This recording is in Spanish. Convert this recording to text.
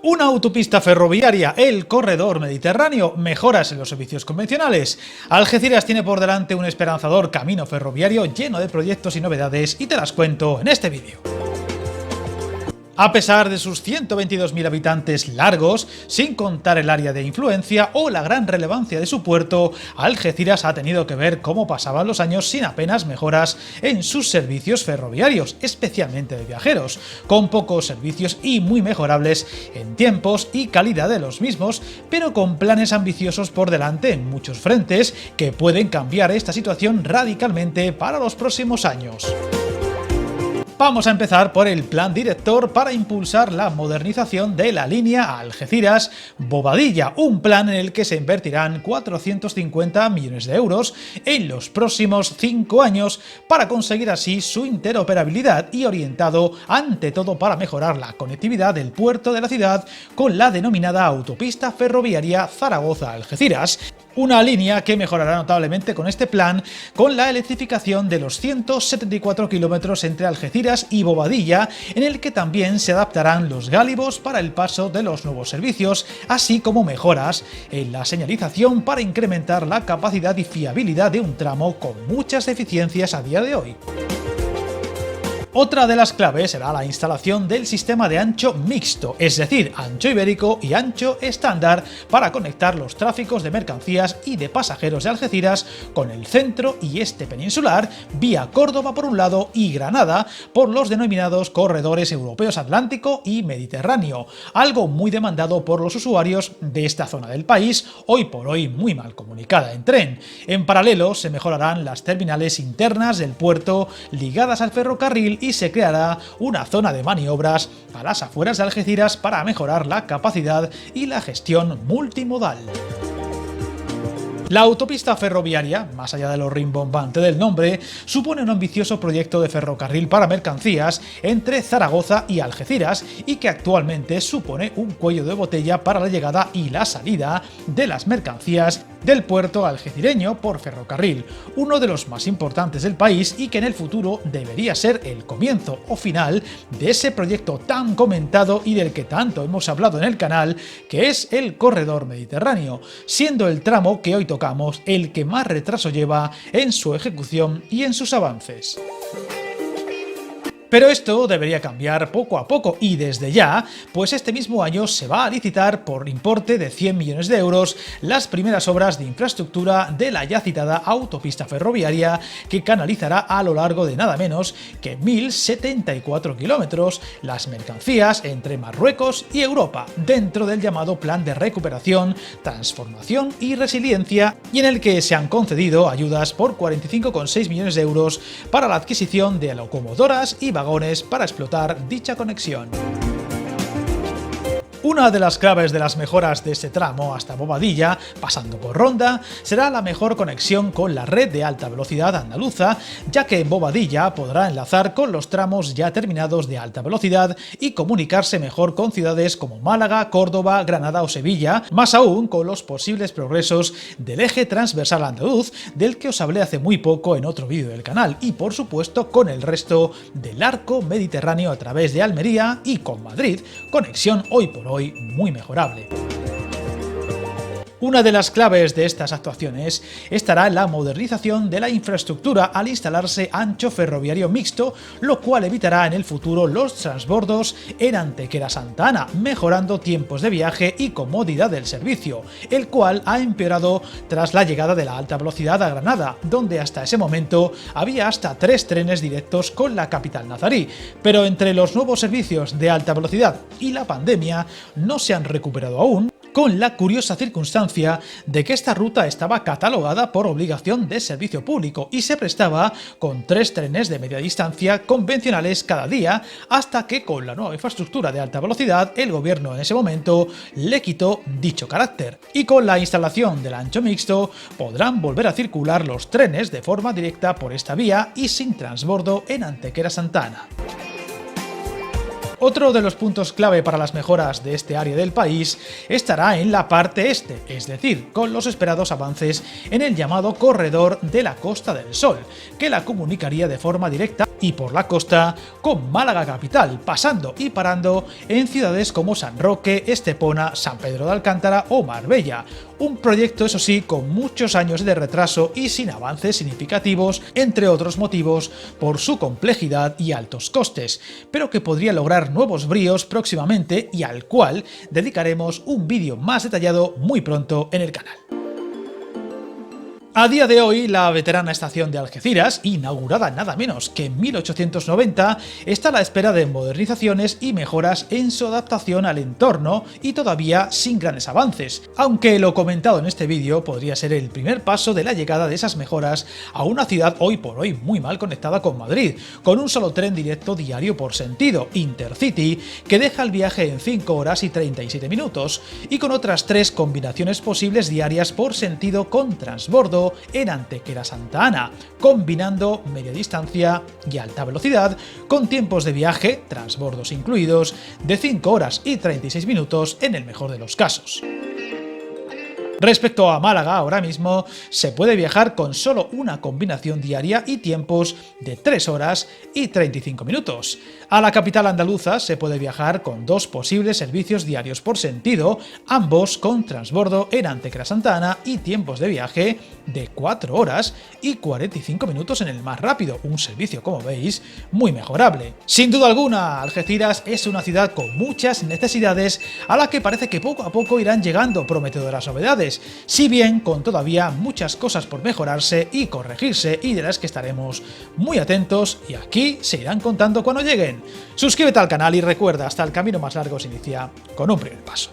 Una autopista ferroviaria, el corredor mediterráneo, mejoras en los servicios convencionales. Algeciras tiene por delante un esperanzador camino ferroviario lleno de proyectos y novedades y te las cuento en este vídeo. A pesar de sus 122.000 habitantes largos, sin contar el área de influencia o la gran relevancia de su puerto, Algeciras ha tenido que ver cómo pasaban los años sin apenas mejoras en sus servicios ferroviarios, especialmente de viajeros, con pocos servicios y muy mejorables en tiempos y calidad de los mismos, pero con planes ambiciosos por delante en muchos frentes que pueden cambiar esta situación radicalmente para los próximos años. Vamos a empezar por el plan director para impulsar la modernización de la línea Algeciras-Bobadilla, un plan en el que se invertirán 450 millones de euros en los próximos 5 años para conseguir así su interoperabilidad y orientado ante todo para mejorar la conectividad del puerto de la ciudad con la denominada autopista ferroviaria Zaragoza-Algeciras. Una línea que mejorará notablemente con este plan, con la electrificación de los 174 kilómetros entre Algeciras y Bobadilla, en el que también se adaptarán los gálibos para el paso de los nuevos servicios, así como mejoras en la señalización para incrementar la capacidad y fiabilidad de un tramo con muchas deficiencias a día de hoy. Otra de las claves será la instalación del sistema de ancho mixto, es decir, ancho ibérico y ancho estándar, para conectar los tráficos de mercancías y de pasajeros de Algeciras con el centro y este peninsular, vía Córdoba por un lado y Granada por los denominados corredores europeos Atlántico y Mediterráneo, algo muy demandado por los usuarios de esta zona del país, hoy por hoy muy mal comunicada en tren. En paralelo se mejorarán las terminales internas del puerto ligadas al ferrocarril y se creará una zona de maniobras a las afueras de Algeciras para mejorar la capacidad y la gestión multimodal. La autopista ferroviaria, más allá de lo rimbombante del nombre, supone un ambicioso proyecto de ferrocarril para mercancías entre Zaragoza y Algeciras y que actualmente supone un cuello de botella para la llegada y la salida de las mercancías del puerto algecireño por ferrocarril, uno de los más importantes del país y que en el futuro debería ser el comienzo o final de ese proyecto tan comentado y del que tanto hemos hablado en el canal, que es el corredor mediterráneo, siendo el tramo que hoy tocamos el que más retraso lleva en su ejecución y en sus avances. Pero esto debería cambiar poco a poco y desde ya, pues este mismo año se va a licitar por importe de 100 millones de euros las primeras obras de infraestructura de la ya citada autopista ferroviaria que canalizará a lo largo de nada menos que 1.074 kilómetros las mercancías entre Marruecos y Europa, dentro del llamado Plan de Recuperación, Transformación y Resiliencia, y en el que se han concedido ayudas por 45,6 millones de euros para la adquisición de locomotoras y vagones para explotar dicha conexión. Una de las claves de las mejoras de este tramo hasta Bobadilla, pasando por Ronda, será la mejor conexión con la red de alta velocidad andaluza, ya que en Bobadilla podrá enlazar con los tramos ya terminados de alta velocidad y comunicarse mejor con ciudades como Málaga, Córdoba, Granada o Sevilla, más aún con los posibles progresos del eje transversal andaluz, del que os hablé hace muy poco en otro vídeo del canal, y por supuesto con el resto del arco mediterráneo a través de Almería y con Madrid, conexión hoy por hoy muy mejorable. Una de las claves de estas actuaciones estará en la modernización de la infraestructura al instalarse ancho ferroviario mixto, lo cual evitará en el futuro los transbordos en Antequera-Santa Ana, mejorando tiempos de viaje y comodidad del servicio, el cual ha empeorado tras la llegada de la alta velocidad a Granada, donde hasta ese momento había hasta 3 trenes directos con la capital nazarí, pero entre los nuevos servicios de alta velocidad y la pandemia no se han recuperado aún, con la curiosa circunstancia de que esta ruta estaba catalogada por obligación de servicio público y se prestaba con 3 trenes de media distancia convencionales cada día, hasta que con la nueva infraestructura de alta velocidad el gobierno en ese momento le quitó dicho carácter, y con la instalación del ancho mixto podrán volver a circular los trenes de forma directa por esta vía y sin transbordo en Antequera-Santa Ana. Otro de los puntos clave para las mejoras de este área del país estará en la parte este, es decir, con los esperados avances en el llamado Corredor de la Costa del Sol, que la comunicaría de forma directa y por la costa con Málaga capital, pasando y parando en ciudades como San Roque, Estepona, San Pedro de Alcántara o Marbella. Un proyecto, eso sí, con muchos años de retraso y sin avances significativos, entre otros motivos, por su complejidad y altos costes, pero que podría lograr nuevos bríos próximamente y al cual dedicaremos un vídeo más detallado muy pronto en el canal. A día de hoy, la veterana estación de Algeciras, inaugurada nada menos que en 1890, está a la espera de modernizaciones y mejoras en su adaptación al entorno y todavía sin grandes avances, aunque lo comentado en este vídeo podría ser el primer paso de la llegada de esas mejoras a una ciudad hoy por hoy muy mal conectada con Madrid, con un solo tren directo diario por sentido, Intercity, que deja el viaje en 5 horas y 37 minutos, y con otras 3 combinaciones posibles diarias por sentido con transbordo en Antequera-Santa Ana, combinando media distancia y alta velocidad, con tiempos de viaje, transbordos incluidos, de 5 horas y 36 minutos en el mejor de los casos. Respecto a Málaga, ahora mismo se puede viajar con solo una combinación diaria y tiempos de 3 horas y 35 minutos. A la capital andaluza se puede viajar con 2 posibles servicios diarios por sentido, ambos con transbordo en Antequera-Santa Ana y tiempos de viaje de 4 horas y 45 minutos en el más rápido, un servicio, como veis, muy mejorable. Sin duda alguna, Algeciras es una ciudad con muchas necesidades a la que parece que poco a poco irán llegando prometedoras novedades, si bien con todavía muchas cosas por mejorarse y corregirse y de las que estaremos muy atentos y aquí se irán contando cuando lleguen. Suscríbete al canal y recuerda, hasta el camino más largo se inicia con un primer paso.